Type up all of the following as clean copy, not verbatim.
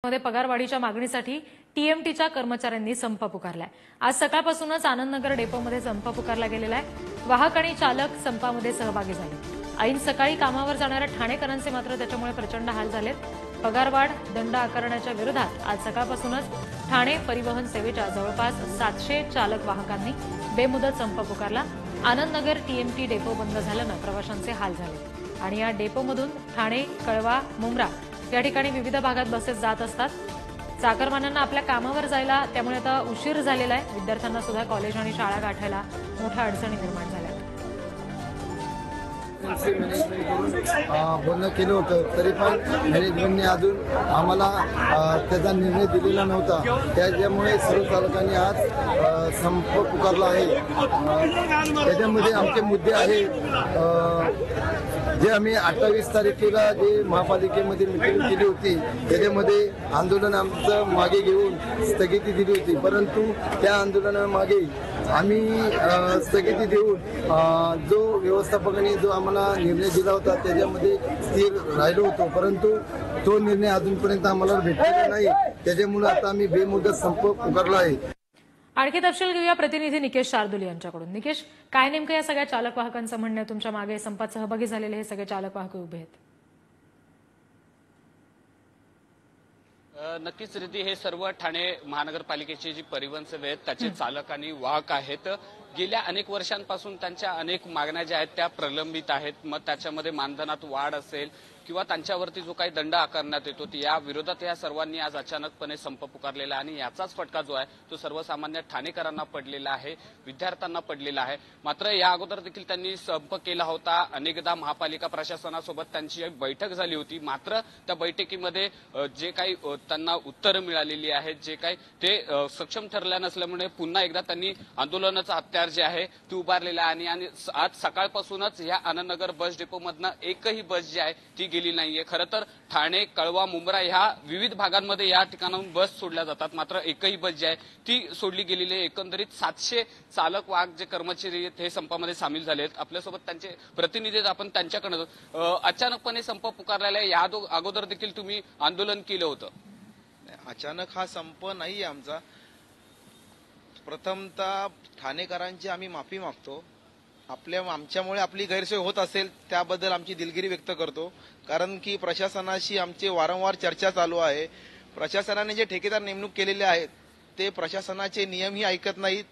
मध्ये पगारवाढीच्या मागणीसाठी टीएमटीच्या कर्मचाऱ्यांनी संप पुकारलाय। आज सकाळपासूनच आनंदनगर डेपोमध्ये संप पुकारला गेलेला आहे। वाहक आणि चालक संपामध्ये सहभागी झाले। ऐन सकाळी कामावर जाणाऱ्या ठाणेकरांचे मात्र त्याच्यामुळे प्रचंड हाल झालेत। पगारवाढ दंड आकारण्याच्या विरोधात आज सकाळपासूनच ठाणे परिवहन सेवेच्या जवळपास 700 चालक वाहकांनी बेमुदत संप पुकारला। आनंदनगर टीएमटी डेपो बंद झाल्यानं प्रवाशांचे हाल झाले आणि या डेपोमधून ठाणे, कळवा, मुंब्रा या ठिकाणी विविध भागात बसेस जात असतात। चाकरमान्यांना आपल्या कामावर जायला त्यामुळे आता उशीर झालेला आहे। विद्यार्थ्यांना सुद्धा कॉलेज आणि शाळा गाठायला मोठ्या अडचणी निर्माण झाल्या। बोलणं केलं होतं तरी पण मॅनेजमेंटने अजून आम्हाला त्याचा निर्णय दिलेला नव्हता। त्याच्यामुळे सर्व चालकांनी आज संप पुकारला आहे। त्याच्यामध्ये आमचे मुद्दे आहेत जे आम्ही 28 तारखेला जे महापालिकेमध्ये मीटिंग केली होती त्याच्यामध्ये आंदोलन आमचं मागे घेऊन स्थगिती दिली होती, परंतु त्या आंदोलनामागे आम्ही स्थगिती देऊन जो व्यवस्थापकाने जो आम्हाला निर्णय दिला होता त्याच्यामध्ये स्थिर राहिलो होतो, परंतु तो निर्णय अजूनपर्यंत आम्हाला भेटलेला नाही। त्याच्यामुळे आता आम्ही बेमुदत संप पुकारला आहे। आणखी तपशील घेऊया प्रतिनिधी निकेश शार्दुल यांच्याकडून। निकेश, काय नेमकं या सगळ्या चालक वाहकांचं म्हणणं आहे? तुमच्या मागे संपात सहभागी झालेले हे सगळे चालक वाहक उभे आहेत। नक्कीच रिद्धी, हे सर्व ठाणे महानगरपालिकेची जी परिवहन सेवा आहेत त्याचे चालक आणि वाहक आहेत। गेल्या अनेक वर्षांपासून त्यांच्या अनेक मागण्या ज्या आहेत त्या प्रलंबित आहेत। मग त्याच्यामध्ये मानधनात वाढ असेल किंवा त्यांच्यावरती जो काही दंड आकारण्यात येतो या विरोधात या सर्वांनी आज अचानकपणे संप पुकारलेला आणि याचाच फटका जो आहे तो सर्वसामान्य ठाणेकरांना पडलेला आहे, विद्यार्थ्यांना पडलेला आहे। मात्र या अगोदर देखील त्यांनी संप केला होता। अनेकदा महापालिका प्रशासनासोबत त्यांची एक बैठक झाली होती, मात्र त्या बैठकीमध्ये जे काही त्यांना उत्तरं मिळालेली आहेत, जे काही ते सक्षम ठरल्या नसल्यामुळे पुन्हा एकदा त्यांनी आंदोलनाचं हत्यार जे आहे ते उभारलेलं आहे आणि आज सकाळपासूनच या आनंदनगर बस डेपोमधनं एकही बस जी आहे ती गेली नाहीये। खरं तर ठाणे, कळवा, मुंब्रा ह्या विविध भागांमध्ये या ठिकाणाहून बस सोडल्या जातात, मात्र एकही बस जी आहे ती सोडली गेलेली आहे। एकंदरीत 700 चालक वाहक जे कर्मचारी आहेत हे संपामध्ये सामील झाले आहेत। आपल्यासोबत त्यांचे प्रतिनिधी आहेत, आपण त्यांच्याकडे अचानकपणे संप पुकारलेला आहे। या अगोदर देखील तुम्ही आंदोलन केलं होतं? अचानक हा संप नाहीये आमचा। प्रथमतः ठाणेकरांची आम्ही माफी मागतो। आमच्यामुळे आपली गैरसोय होत असेल त्याबद्दल आमची दिलगिरी व्यक्त करतो, कारण की प्रशासनाशी आमची वारंवार चर्चा चालू आहे। प्रशासनाने जे ठेकेदार नेमणूक केलेले आहेत ते प्रशासनाचे नियमही ऐकत नाहीत,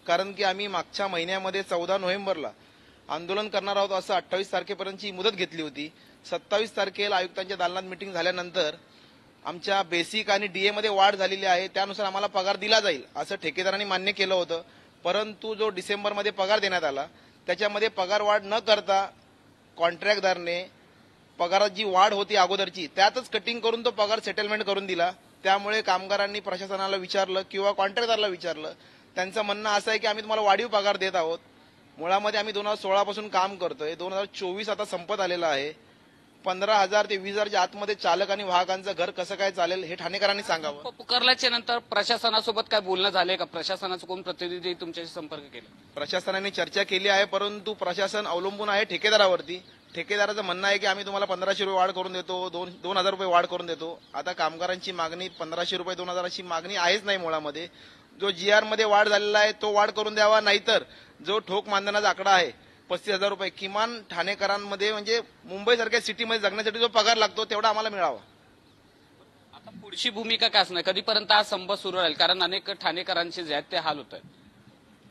कारण की आम्ही मागच्या महिन्यामध्ये 14 नोव्हेंबरला आंदोलन करणार आहोत असं 28 तारखेपर्यंतची मुदत घेतली होती। 27 तारखेला आयुक्तांच्या दालनात मीटिंग झाल्यानंतर आमच्या बेसिक आणि डीए मध्ये वाढ झालेली आहे, त्यानुसार आम्हाला पगार दिला जाईल असं ठेकेदारांनी मान्य केलं होतं। परंतु जो डिसेंबरमध्ये पगार देण्यात आला त्याच्यामध्ये पगार वाढ न करता कॉन्ट्रॅक्टदारने पगारात जी वाढ होती अगोदरची त्यातच कटिंग करून तो पगार सेटलमेंट करून दिला। त्यामुळे कामगारांनी प्रशासनाला विचारलं किंवा कॉन्ट्रॅक्टदारला विचारलं, त्यांचं म्हणणं असं आहे की आम्ही तुम्हाला वाढीव पगार देत आहोत। मुळामध्ये आम्ही 2016 पासून काम करतोय, 2024 आता संपत आलेला आहे। 15,000 ते 20,000च्या आतमध्ये चालक आणि वाहकांचं घर कसं काय चालेल हे ठाणेकरांनी सांगावं। पुकारल्याच्या नंतर प्रशासनासोबत काय बोलणं झालंय का? प्रशासनाचा कोण प्रतिनिधी तुमच्याशी संपर्क केला? प्रशासनाने चर्चा केली आहे, परंतु प्रशासन अवलंबून आहे ठेकेदारावरती। ठेकेदाराचं म्हणणं आहे की आम्ही तुम्हाला 1500 रुपये वाढ करून देतो, 2,000 रुपये वाढ करून देतो। आता कामगारांची मागणी 1500 रुपये 2,000 अशी मागणी आहेच नाही। मुळामध्ये जो जीआर मध्ये वाढ झालेला आहे तो वाढ करून द्यावा, नाहीतर जो ठोक मानधनाचा आकडा आहे 35,000 रुपये किमान ठाणेकरांमध्ये म्हणजे मुंबईसारख्या सिटीमध्ये जगण्यासाठी जो पगार लागतो तेवढा आम्हाला मिळावा। आता पुढची भूमिका काय असणार? कधीपर्यंत हा संप सुरू राहील? कारण अनेक ठाणेकरांचे जे आहेत ते हाल होत आहेत।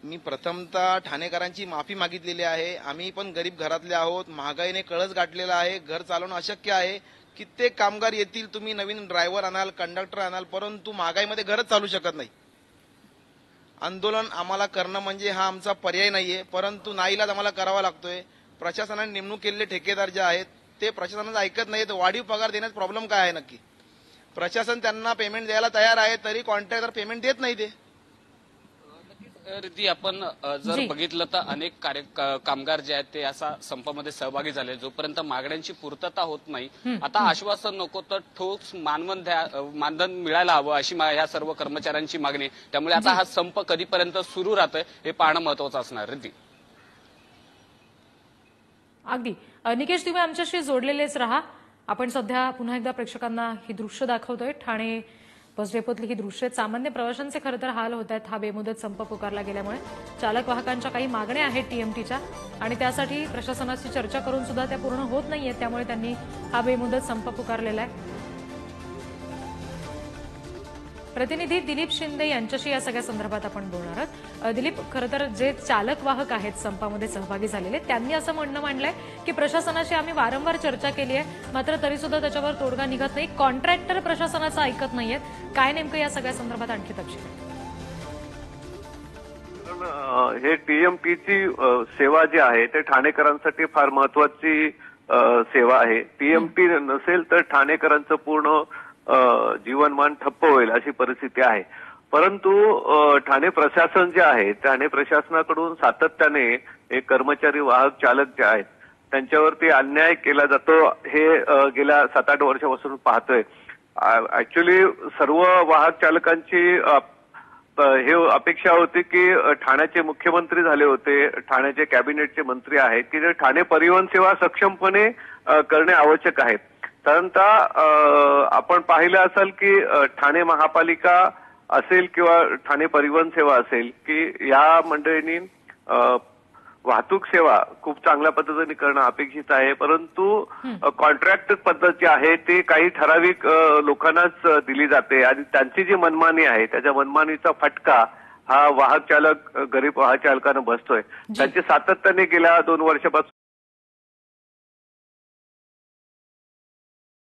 मी प्रथमतः ठाणेकरांची माफी मागितलेली आहे। आम्ही पण गरीब घरातले आहोत, महागाईने कळस गाठलेला आहे, घर चालवणं अशक्य आहे। कित्येक कामगार येतील, तुम्ही नवीन ड्रायव्हर आणाल, कंडक्टर आणाल, परंतु महागाईमध्ये घरच चालू शकत नाही। आंदोलन आम्हाला करणं म्हणजे हा आमचा पर्याय नाहीये, परंतु नाईलाज आम्हाला करावा लागतोय। प्रशासनाने नेमणूक केलेले ठेकेदार जे आहेत ते प्रशासनाचं ऐकत नाहीत। वाढीव पगार देण्यात प्रॉब्लेम काय आहे नक्की? प्रशासन त्यांना पेमेंट द्यायला तयार आहे, तरी कॉन्ट्रॅक्टर पेमेंट देत नाही। ते रिद्धी, आपण जर बघितलं तर अनेक कामगार जे आहेत ते असा संपामध्ये सहभागी झाले। जोपर्यंत मागण्यांची पूर्तता होत नाही, आता आश्वासन नको तर ठोस मानधन मिळायला हवं अशी या सर्व कर्मचाऱ्यांची मागणी। त्यामुळे आता हा संप कधीपर्यंत सुरू राहतोय हे पाहणं महत्वाचं असणार। रिद्धी, अगदी निकेश, तुम्ही आमच्याशी जोडलेलेच राहा। आपण सध्या पुन्हा एकदा प्रेक्षकांना ही दृश्य दाखवतोय. ठाणे बस डेपोतली ही दृश्य. सामान्य प्रवाशांचे खरं तर हाल होत आहेत. हा बेमुदत संप पुकारला गेल्यामुळे चालक वाहकांच्या काही मागण्या आहेत टीएमटीच्या आणि त्यासाठी प्रशासनाशी चर्चा करून सुद्धा त्या पूर्ण होत नाहीयेत. त्यामुळे त्यांनी हा बेमुदत संप पुकारलेला आहे. प्रतिनिधी दिलीप शिंदे यांच्याशी या सगळ्या संदर्भात आपण बोलणार आहोत. दिलीप, खरं तर जे चालक वाहक आहेत संपामध्ये सहभागी झालेले त्यांनी असं म्हणणं मांडलंय की प्रशासनाशी आम्ही वारंवार चर्चा केली आहे, मात्र तरी सुद्धा त्याच्यावर तोडगा निघत नाही. कॉन्ट्रॅक्टर प्रशासनाचं ऐकत नाहीयेत. काय नेमकं या सगळ्या संदर्भात आणखी तपशील? हे टीएमटीची सेवा जी आहे ते ठाणेकरांसाठी फार महत्वाची सेवा आहे. टीएमटी नसेल तर ठाणेकरांचं पूर्ण जीवनमान ठप्प होईल अशी परिस्थिती आहे. परंतु ठाणे प्रशासन जे आहे ठाणे प्रशासनाकडून सातत्याने हे कर्मचारी वाहक चालक जे आहेत त्यांच्यावरती अन्याय केला जातो हे गेल्या 7-8 वर्षापासून पाहतोय. ऍक्च्युली सर्व वाहक चालकांची हे अपेक्षा होती की ठाण्याचे मुख्यमंत्री झाले होते, ठाण्याचे कॅबिनेटचे मंत्री आहेत की जे ठाणे परिवहन सेवा सक्षमपणे करणे आवश्यक आहे. साधारणतः आपण पाहिलं असाल की ठाणे महापालिका असेल किंवा ठाणे परिवहन सेवा असेल की या मंडळींनी वाहतूक सेवा खूप चांगल्या पद्धतीने करणं अपेक्षित आहे. परंतु कॉन्ट्रॅक्ट पद्धत जी आहे ती काही ठराविक लोकांनाच दिली जाते आणि त्यांची जी मनमानी आहे त्याच्या मनमानीचा फटका हा वाहक चालक गरीब वाहक चालकांना बसतोय. त्यांची सातत्याने गेल्या 2 वर्षापासून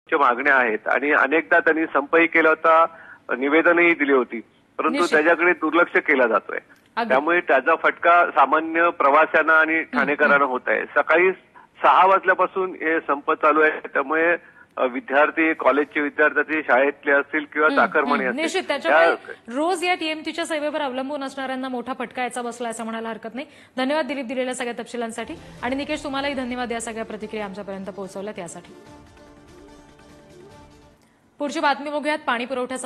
मागण्या आहेत आणि अनेकदा त्यांनी संपही केला होता, निवेदनही दिली होती, परंतु त्याच्याकडे दुर्लक्ष केलं जातोय. त्यामुळे त्याचा फटका सामान्य प्रवाशांना आणि ठाणेकरांना होत आहे. सकाळी 6 वाजल्यापासून हे संप चालू आहे. त्यामुळे विद्यार्थी, कॉलेजचे विद्यार्थी, शाळेतले असतील किंवा चाकरमानी असतील, निश्चित त्याच्यामुळे रोज या टीएमटीच्या सेवेवर अवलंबून असणाऱ्यांना मोठा फटका याचा बसला असं म्हणायला हरकत नाही. धन्यवाद दिलीप दिलेल्या सगळ्या तपशिलांसाठी. आणि निकेश, तुम्हालाही धन्यवाद या सगळ्या प्रतिक्रिया आमच्यापर्यंत पोहोचवल्यात यासाठी. पुढची बातमी बघूयात. पाणी पुरवठ्या